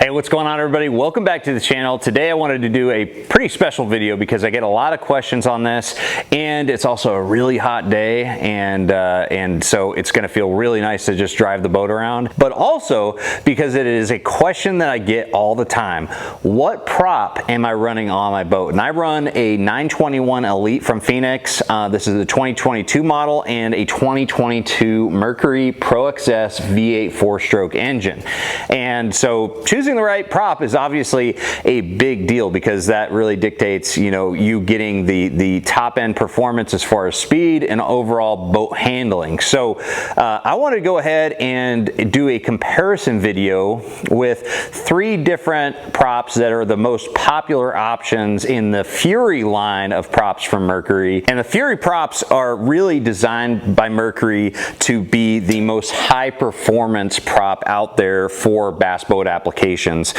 Hey, what's going on, everybody? Welcome back to the channel. Today I wanted to do a pretty special video because I get a lot of questions on this, and it's also a really hot day, and so it's going to feel really nice to just drive the boat around. But also because it is a question that I get all the time: what prop am I running on my boat? And I run a 921 Elite from Phoenix. This is a 2022 model and a 2022 Mercury Pro XS V8 4-stroke engine. And so choosing the right prop is obviously a big deal because that really dictates, you getting the top end performance as far as speed and overall boat handling. So I want to go ahead and do a comparison video with 3 different props that are the most popular options in the Fury line of props from Mercury. And the Fury props are really designed by Mercury to be the most high performance prop out there for bass boat applications. They're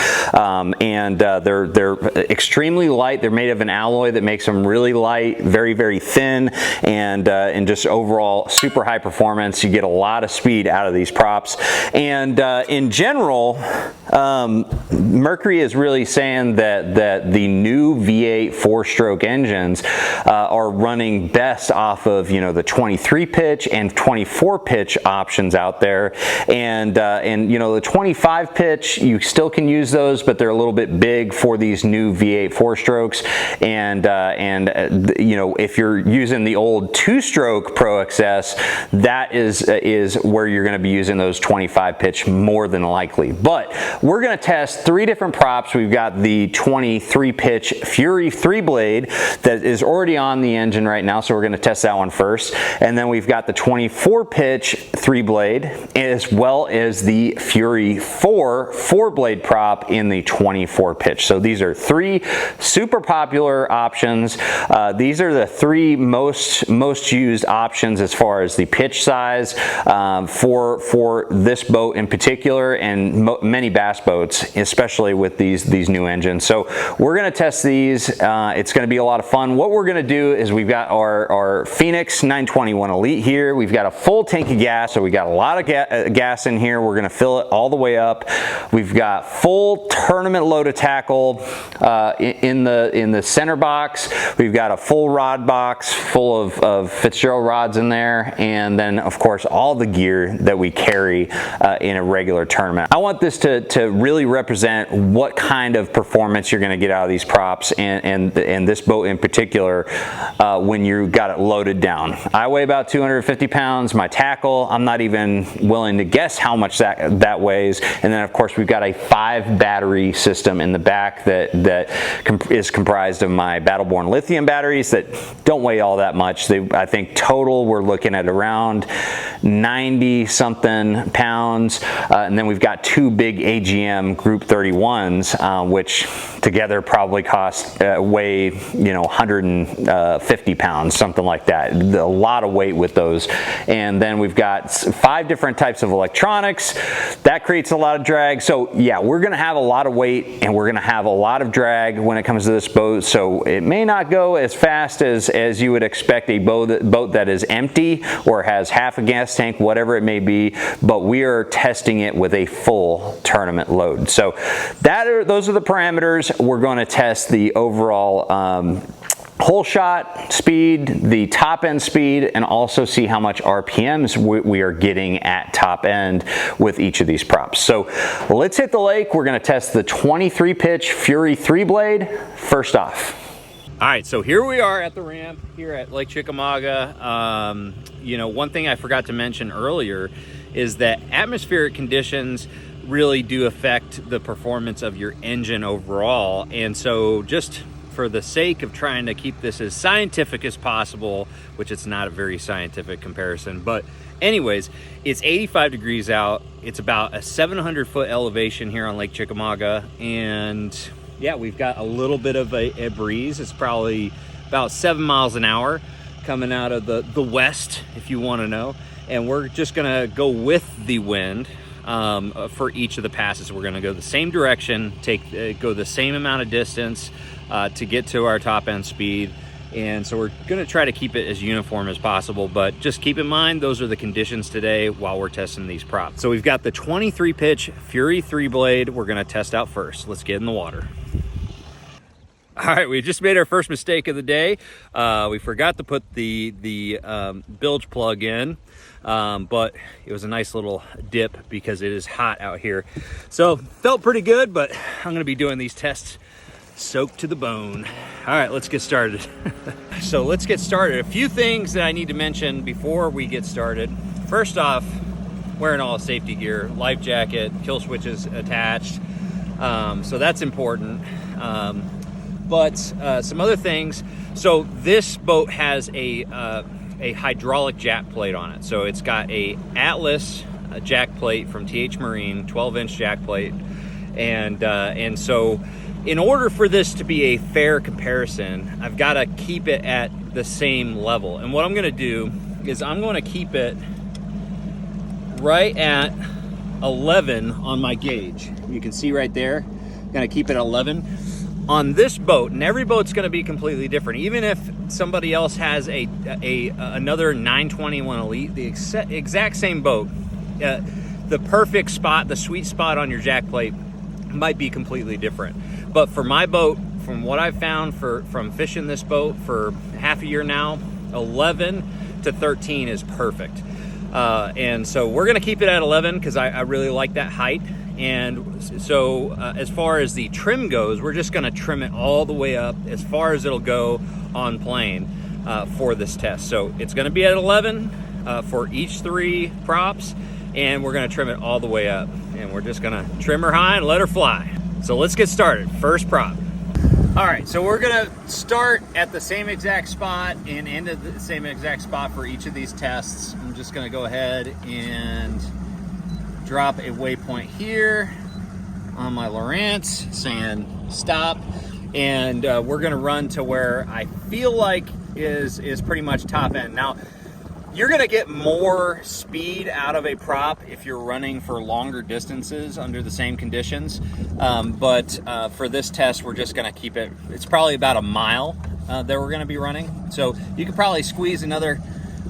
extremely light. They're made of an alloy that makes them really light, very, very thin, and just overall super high performance. You get a lot of speed out of these props. And in general, Mercury is really saying that the new V8 4-stroke engines are running best off of the 23 pitch and 24 pitch options out there. And the 25 pitch, you still can use those, but they're a little bit big for these new V8 4-strokes. And if you're using the old 2-stroke Pro XS, that is where you're going to be using those 25 pitch more than likely. But we're going to test 3 different props. We've got the 23 pitch Fury 3-blade that is already on the engine right now, so we're going to test that one first. And then we've got the 24 pitch 3-blade, as well as the Fury 4-blade prop in the 24 pitch. So these are 3 super popular options. These are the 3 most used options as far as the pitch size for this boat in particular, and many bass boats, especially with these new engines. So we're going to test these. It's going to be a lot of fun. What we're going to do is we've got our Phoenix 921 Elite here. We've got a full tank of gas, so we got a lot of gas in here. We're going to fill it all the way up. We've got full tournament load of tackle in the center box. We've got a full rod box full of Fitzgerald rods in there, and then of course all the gear that we carry in a regular tournament. I want this to really represent what kind of performance you're going to get out of these props, and this boat in particular when you got it loaded down. I weigh about 250 pounds. My tackle, I'm not even willing to guess how much that weighs. And then of course we've got a 5 battery system in the back that is comprised of my Battleborn lithium batteries that don't weigh all that much. I think total we're looking at around 90 something pounds. And then we've got 2 big AGM Group 31s, which together probably weigh 150 pounds, something like that. A lot of weight with those. And then we've got 5 different types of electronics. That creates a lot of drag. So yeah, we're going to have a lot of weight, and we're going to have a lot of drag when it comes to this boat. So it may not go as fast as you would expect a boat that is empty or has half a gas tank, whatever it may be, but we are testing it with a full tournament load. So those are the parameters. We're going to test the overall whole shot speed, the top end speed, and also see how much RPMs we are getting at top end with each of these props. So let's hit the lake. We're going to test the 23 pitch Fury 3-blade first off. All right, so here we are at the ramp here at Lake Chickamauga. One thing I forgot to mention earlier is that atmospheric conditions really do affect the performance of your engine overall. And so just for the sake of trying to keep this as scientific as possible, which it's not a very scientific comparison, but anyways, it's 85 degrees out. It's about a 700-foot elevation here on Lake Chickamauga, and yeah, we've got a little bit of a breeze. It's probably about 7 miles an hour coming out of the west, if you want to know. And we're just gonna go with the wind for each of the passes. We're gonna go the same direction, go the same amount of distance to get to our top end speed. And so we're gonna try to keep it as uniform as possible, but just keep in mind, those are the conditions today while we're testing these props. So we've got the 23 pitch Fury 3 blade we're gonna test out first. Let's get in the water. All right, we just made our first mistake of the day. We forgot to put the bilge plug in, but it was a nice little dip because it is hot out here. So felt pretty good, but I'm gonna be doing these tests soaked to the bone. All right, let's get started. So let's get started. A few things that I need to mention before we get started. First off, wearing all safety gear, life jacket, kill switches attached. So that's important. But some other things. So this boat has a hydraulic jack plate on it. So it's got a Atlas jack plate from TH Marine, 12-inch jack plate. And so in order for this to be a fair comparison, I've got to keep it at the same level. And what I'm going to do is I'm going to keep it right at 11 on my gauge. You can see right there, I'm going to keep it at 11. On this boat, and every boat's going to be completely different. Even if somebody else has another 921 Elite, the exact same boat, the perfect spot, the sweet spot on your jack plate might be completely different. But for my boat, from what I've found from fishing this boat for half a year now, 11 to 13 is perfect. And so we're gonna keep it at 11 because I really like that height. And so as far as the trim goes, we're just gonna trim it all the way up as far as it'll go on plane for this test. So it's gonna be at 11 for each 3 props, and we're gonna trim it all the way up. And we're just gonna trim her high and let her fly. So let's get started. First prop. All right, so we're gonna start at the same exact spot and end at the same exact spot for each of these tests. I'm just gonna go ahead and drop a waypoint here on my Lowrance saying stop. And we're gonna run to where I feel like is pretty much top end. Now, you're gonna get more speed out of a prop if you're running for longer distances under the same conditions. But for this test, we're just gonna keep it, it's probably about a mile that we're gonna be running. So you could probably squeeze another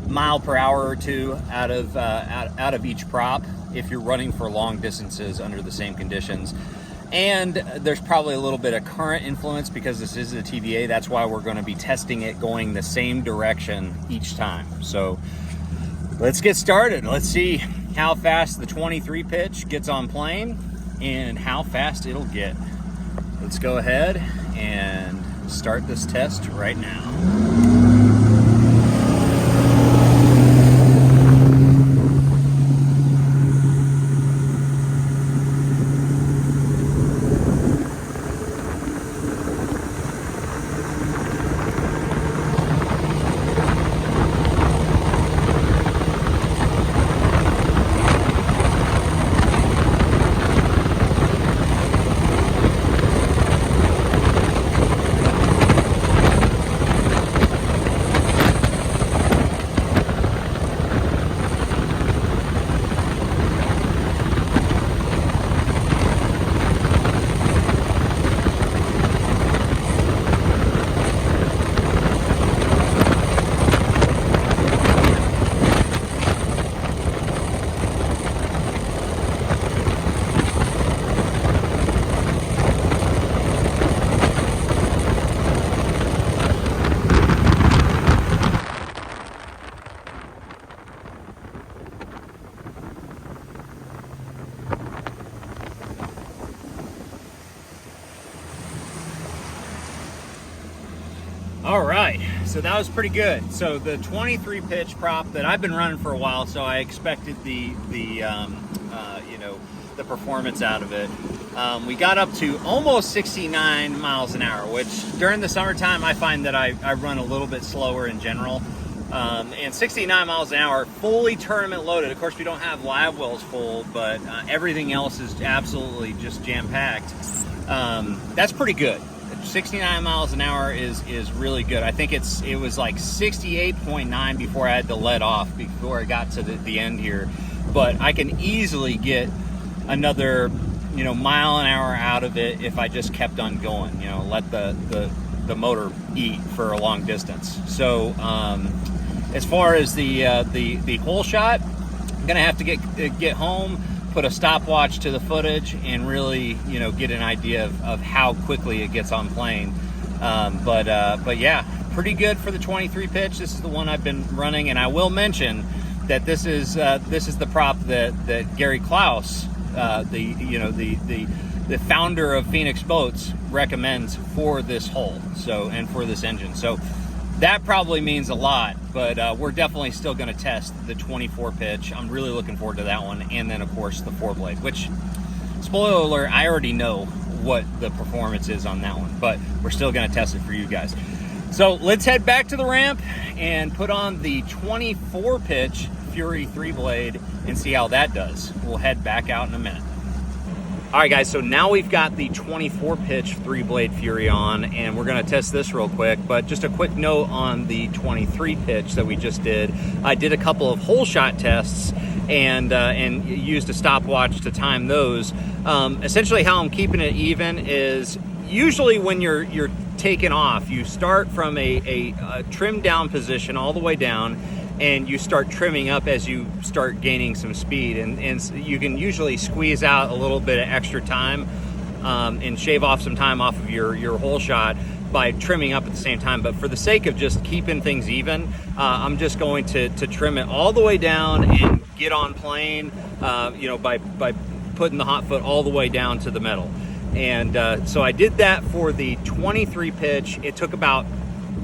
mile per hour or 2 out of each prop if you're running for long distances under the same conditions. And there's probably a little bit of current influence because this is a TVA. That's why we're going to be testing it going the same direction each time. So let's get started. Let's see how fast the 23 pitch gets on plane and how fast it'll get. Let's go ahead and start this test right now. All right, so that was pretty good. So the 23 pitch prop that I've been running for a while, so I expected the performance out of it. We got up to almost 69 miles an hour, which during the summertime I find that I run a little bit slower in general. And 69 miles an hour, fully tournament loaded. Of course, we don't have live wells full, but everything else is absolutely just jam-packed. That's pretty good. 69 miles an hour is really good. I think it was like 68.9 before I had to let off, before I got to the end here. But I can easily get another mile an hour out of it if I just kept on going. Let the the motor eat for a long distance. So as far as the hole shot, I'm gonna have to get home, put a stopwatch to the footage, and really, you know, get an idea of how quickly it gets on plane. But yeah, pretty good for the 23 pitch. This is the one I've been running, and I will mention that this is the prop that Gary Klaus, the founder of Phoenix Boats, recommends for this hole, so, and for this engine. So that probably means a lot, but we're definitely still going to test the 24 pitch. I'm really looking forward to that one, and then of course the 4-blade, which, spoiler alert, I already know what the performance is on that one, but we're still going to test it for you guys. So let's head back to the ramp and put on the 24 pitch Fury 3-blade and see how that does. We'll head back out in a minute. All right, guys, so now we've got the 24 pitch 3-blade Fury on, and we're gonna test this real quick. But just a quick note on the 23 pitch that we just did. I did a couple of hole shot tests and used a stopwatch to time those. Essentially how I'm keeping it even is, usually when you're taking off, you start from a trimmed down position all the way down, and you start trimming up as you start gaining some speed, and you can usually squeeze out a little bit of extra time and shave off some time off of your hole shot by trimming up at the same time. But for the sake of just keeping things even, I'm just going to trim it all the way down and get on plane, you know, by putting the hot foot all the way down to the metal. And so I did that for the 23 pitch. It took about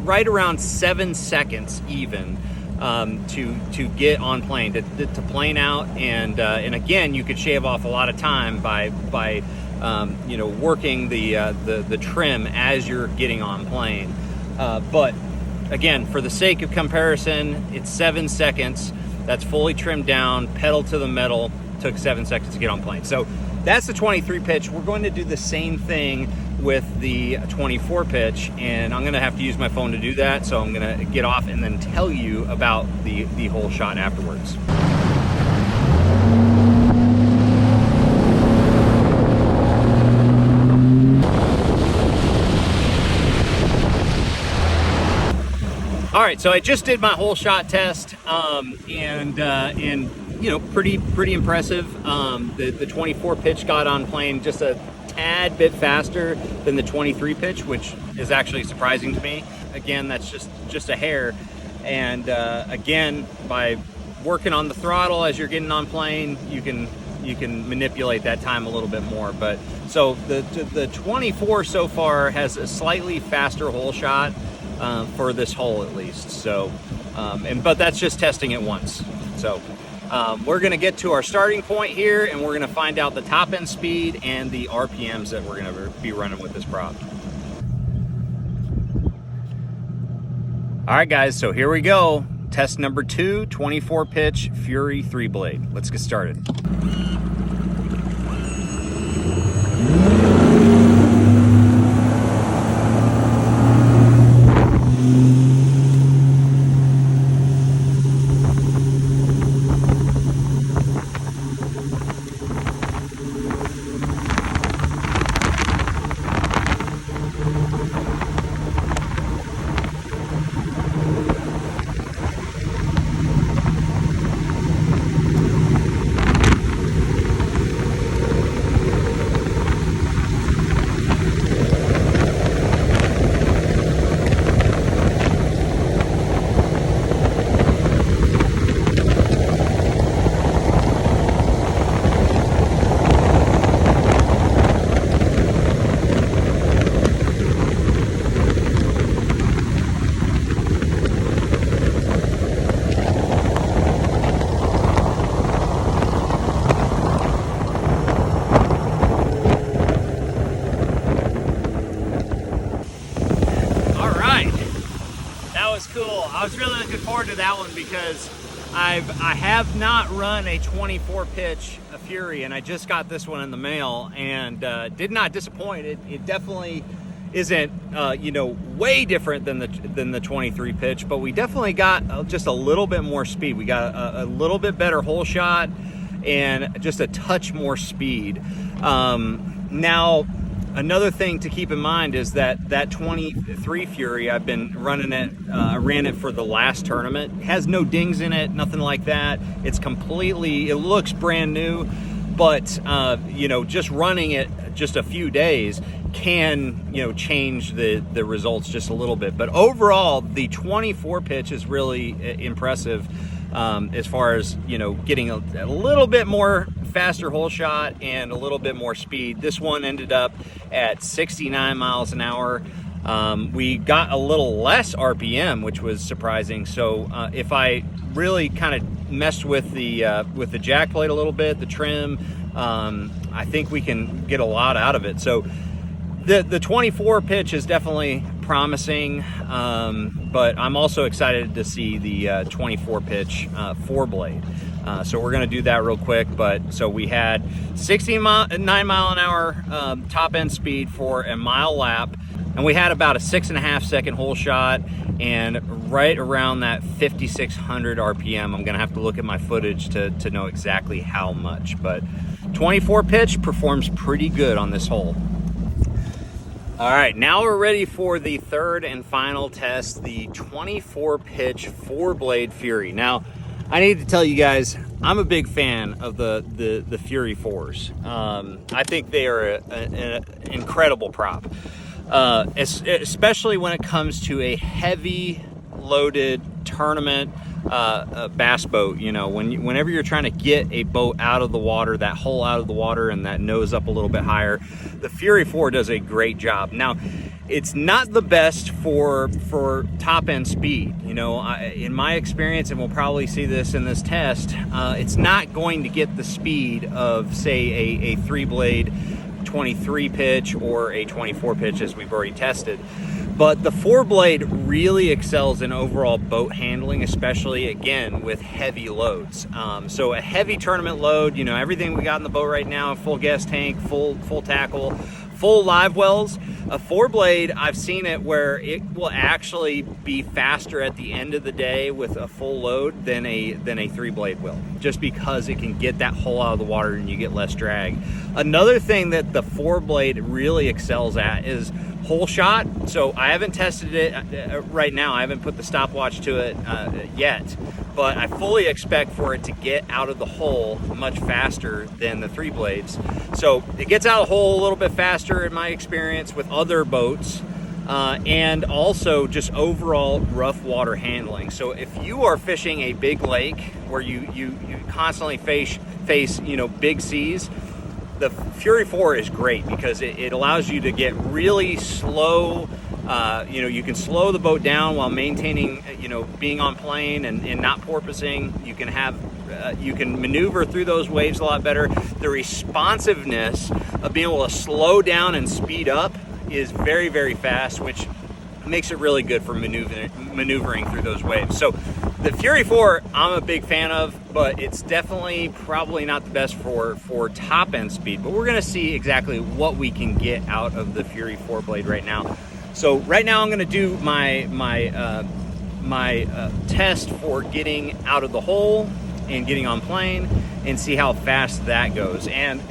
right around 7 seconds even to get on plane, to plane out, and again, you could shave off a lot of time by you know, working the trim as you're getting on plane. But again, for the sake of comparison, it's 7 seconds. That's fully trimmed down, pedal to the metal. Took 7 seconds to get on plane. So that's the 23 pitch. We're going to do the same thing with the 24 pitch, and I'm gonna have to use my phone to do that, so I'm gonna get off and then tell you about the whole shot afterwards. All right, so I just did my whole shot test, and you know, pretty impressive. The 24 pitch got on plane just a tad bit faster than the 23 pitch, which is actually surprising to me. Again, that's just a hair. And again, by working on the throttle as you're getting on plane, you can manipulate that time a little bit more. But so the 24 so far has a slightly faster hole shot for this hole at least. So, but that's just testing it once. So we're gonna get to our starting point here, and we're gonna find out the top end speed and the RPMs that we're gonna be running with this prop. All right, guys, so here we go. Test number 2, 24 pitch Fury 3-blade. Let's get started. I was really looking forward to that one because I have not run a 24 pitch Fury, and I just got this one in the mail, and did not disappoint. It definitely isn't you know, way different than the 23 pitch, but we definitely got just a little bit more speed. We got a little bit better hole shot and just a touch more speed. Now Another thing to keep in mind is that 23 Fury, I've been running it, I ran it for the last tournament. It has no dings in it, nothing like that. It's completely, it looks brand new, but you know, just running it just a few days can, you know, change the results just a little bit. But overall, the 24 pitch is really impressive as far as, you know, getting a little bit more faster hole shot and a little bit more speed. This one ended up at 69 miles an hour. We got a little less RPM, which was surprising. So if I really kind of messed with the jack plate a little bit, the trim, I think we can get a lot out of it. So the 24 pitch is definitely promising, but I'm also excited to see the 24 pitch 4-blade. So we're going to do that real quick. But so we had 9 mile an hour top end speed for a mile lap, and we had about a 6.5 second hole shot, and right around that 5,600 RPM. I'm going to have to look at my footage to know exactly how much, but 24 pitch performs pretty good on this hole. All right, now we're ready for the third and final test, the 24 pitch 4-blade Fury. Now, I need to tell you guys, I'm a big fan of the Fury 4s. I think they are an incredible prop, especially when it comes to a heavy loaded tournament bass boat. You know, whenever you're trying to get a boat out of the water, that hole out of the water and that nose up a little bit higher, the Fury 4 does a great job. Now, it's not the best for top end speed. You know, in my experience, and we'll probably see this in this test, it's not going to get the speed of, say, a 3-blade 23 pitch or a 24 pitch, as we've already tested. But the 4-blade really excels in overall boat handling, especially, again, with heavy loads. So a heavy tournament load, you know, everything we got in the boat right now, full gas tank, full tackle, full live wells. A 4-blade, I've seen it where it will actually be faster at the end of the day with a full load than a 3-blade will, just because it can get that hole out of the water and you get less drag. Another thing that the 4-blade really excels at is hole shot. So I haven't tested it right now. I haven't put the stopwatch to it yet, but I fully expect for it to get out of the hole much faster than the 3-blades. So it gets out of the hole a little bit faster in my experience with other boats, and also just overall rough water handling. So if you are fishing a big lake where you constantly face you know, big seas, the Fury 4 is great because it allows you to get really slow. You know, you can slow the boat down while maintaining, you know, being on plane and not porpoising. You can have, you can maneuver through those waves a lot better. The responsiveness of being able to slow down and speed up is very, very fast, which makes it really good for maneuvering through those waves. So the Fury 4, I'm a big fan of, but it's definitely probably not the best for top end speed. But we're gonna see exactly what we can get out of the Fury 4-blade right now. So right now I'm gonna do my test for getting out of the hole and getting on plane and see how fast that goes. And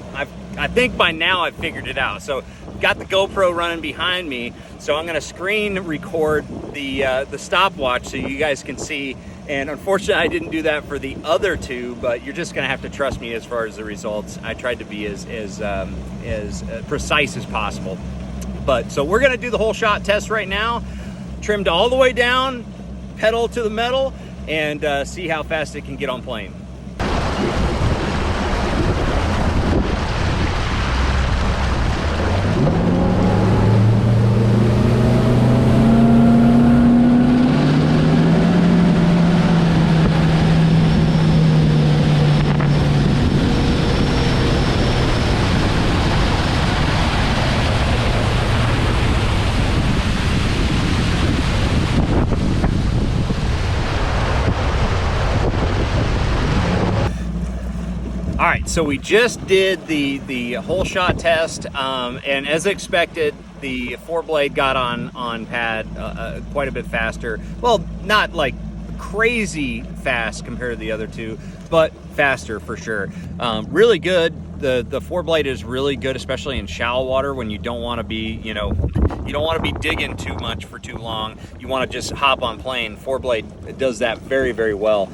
I think by now I've figured it out. So got the GoPro running behind me, so I'm gonna screen record the stopwatch so you guys can see. And unfortunately, I didn't do that for the other two, but you're just gonna have to trust me as far as the results. I tried to be as precise as possible. But so we're gonna do the whole shot test right now, trimmed all the way down, pedal to the metal, and see how fast it can get on plane. All right, so we just did the whole shot test, and as expected, the 4-blade got on pad quite a bit faster. Well, not like crazy fast compared to the other two, but faster for sure. Really good. the 4-blade is really good, especially in shallow water when you don't want to be, you don't want to be digging too much for too long. You want to just hop on plane. 4-blade does that very, very well.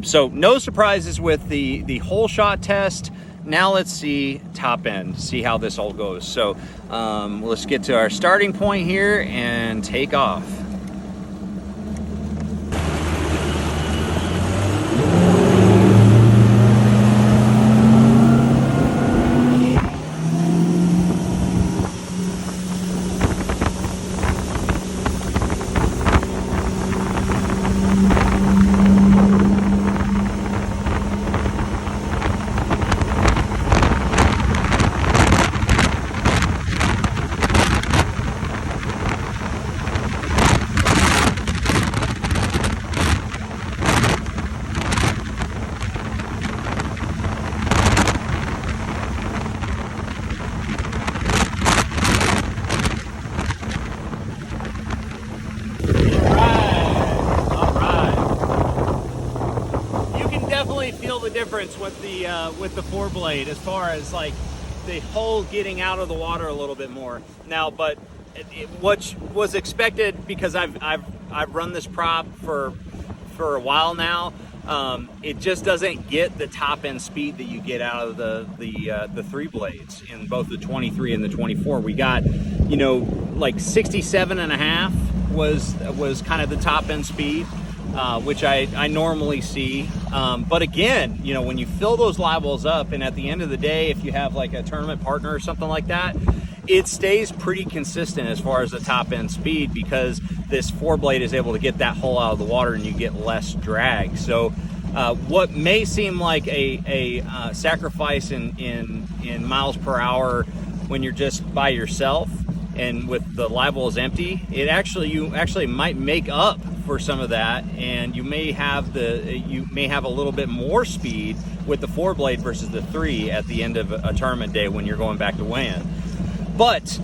So no surprises with the hole shot test. Now let's see top end, see how this all goes. So let's get to our starting point here and take off. Feel the difference with the 4-blade as far as like the hole getting out of the water a little bit more now, but what was expected, because I've run this prop for a while now. It just doesn't get the top end speed that you get out of the 3 blades in both the 23 and the 24. We got, you know, like 67.5 was kind of the top end speed. Which I normally see. But again, you know, when you fill those live wells up, and at the end of the day, if you have like a tournament partner or something like that, it stays pretty consistent as far as the top end speed, because this 4-blade is able to get that hole out of the water and you get less drag. So what may seem like a sacrifice in miles per hour when you're just by yourself and with the live wells empty, you actually might make up for some of that, and you may have a little bit more speed with the 4-blade versus the 3 at the end of a tournament day when you're going back to weigh-in. But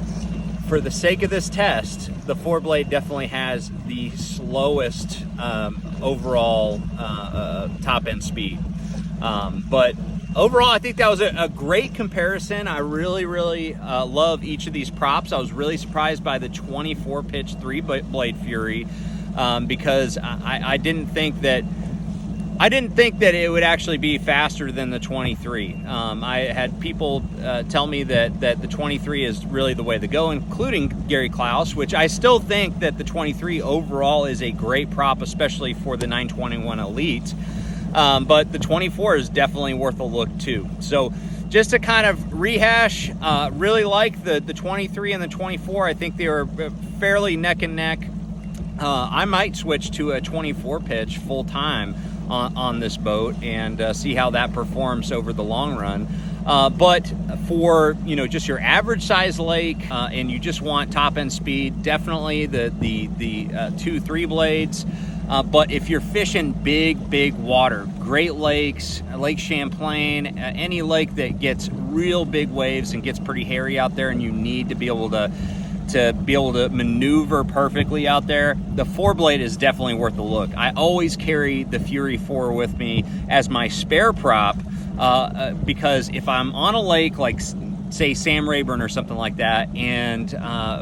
for the sake of this test, the 4-blade definitely has the slowest overall top end speed. But overall, I think that was a great comparison. I really love each of these props. I was really surprised by the 24 pitch 3-blade Fury, because I didn't think that it would actually be faster than the 23. I had people tell me that the 23 is really the way to go, including Gary Klaus, which I still think that the 23 overall is a great prop, especially for the 921 Elite. But the 24 is definitely worth a look too. So just to kind of rehash, really like the 23 and the 24. I think they were fairly neck and neck. I might switch to a 24 pitch full time on this boat and see how that performs over the long run. But for, you know, just your average size lake, and you just want top end speed, definitely the 2 3-blades. But if you're fishing big water, Great Lakes, Lake Champlain, any lake that gets real big waves and gets pretty hairy out there, and you need to be able to maneuver perfectly out there, the 4-blade is definitely worth a look. I always carry the Fury 4 with me as my spare prop, because if I'm on a lake like say Sam Rayburn or something like that, and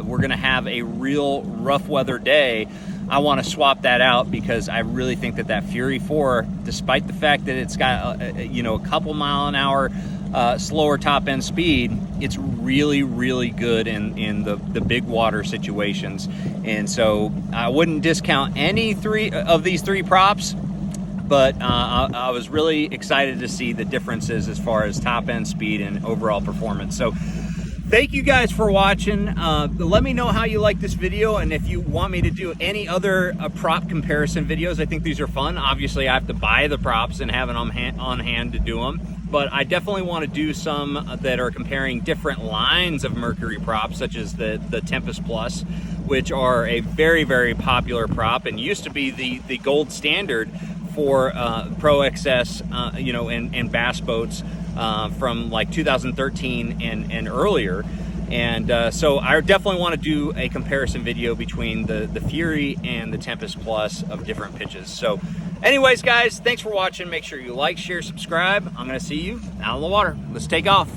we're gonna have a real rough weather day, I want to swap that out, because I really think that Fury 4, despite the fact that it's got a couple mile an hour slower top end speed, it's really good in the big water situations. And so I wouldn't discount any of these three props, but I was really excited to see the differences as far as top end speed and overall performance. So thank you guys for watching. Let me know how you like this video, and if you want me to do any other prop comparison videos. I think these are fun. Obviously I have to buy the props and have it on hand to do them, but I definitely want to do some that are comparing different lines of Mercury props, such as the Tempest Plus, which are a very popular prop and used to be the gold standard for Pro XS and bass boats from like 2013 and earlier. And so I definitely want to do a comparison video between the Fury and the Tempest Plus of different pitches. So Anyways, guys, thanks for watching. Make sure you like, share, subscribe. I'm gonna see you out on the water. Let's take off.